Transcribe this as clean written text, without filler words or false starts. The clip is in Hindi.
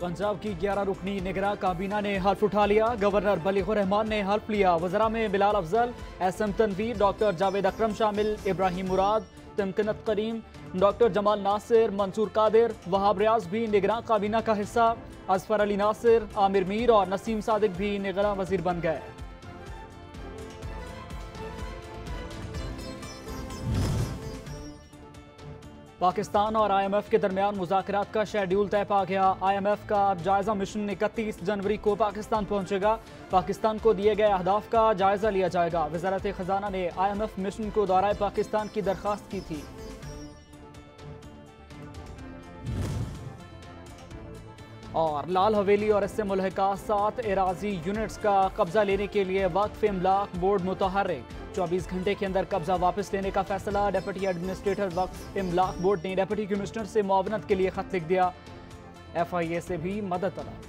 पंजाब की 11 रुकनी निगरां काबीना ने हल्फ उठा लिया। गवर्नर बलीगुर रहमान ने हल्फ लिया। वज़रा में बिलाल अफजल, एसएम तनवीर, डॉक्टर जावेद अकरम शामिल, इब्राहिम मुराद, तमकिनत करीम, डॉक्टर जमाल नासिर, मंसूर कादिर, वहाब रियाज भी निगरां काबीना का हिस्सा। असफर अली नासिर, आमिर मीर और नसीम सादिक भी निगरां वजीर बन गए। पाकिस्तान और IMF के दरमियान मुज़ाकरात का शेड्यूल तय पा गया। IMF का जायजा मिशन 31 जनवरी को पाकिस्तान पहुंचेगा। पाकिस्तान को दिए गए अहदाफ का जायजा लिया जाएगा। वज़ारत खजाना ने IMF मिशन को दौराए पाकिस्तान की दरख्वास्त की थी। और लाल हवेली और इससे मुल्हिका 7 एराजी यूनिट्स का कब्जा लेने के लिए वक्फ इमलाक बोर्ड मुतहर्रिक। 24 घंटे के अंदर कब्जा वापस लेने का फैसला। डेप्यूटी एडमिनिस्ट्रेटर वक्फ इमलाक बोर्ड ने डेप्यूटी कमिश्नर से मुआवनत के लिए खत लिख दिया। FIA से भी मदद तलब।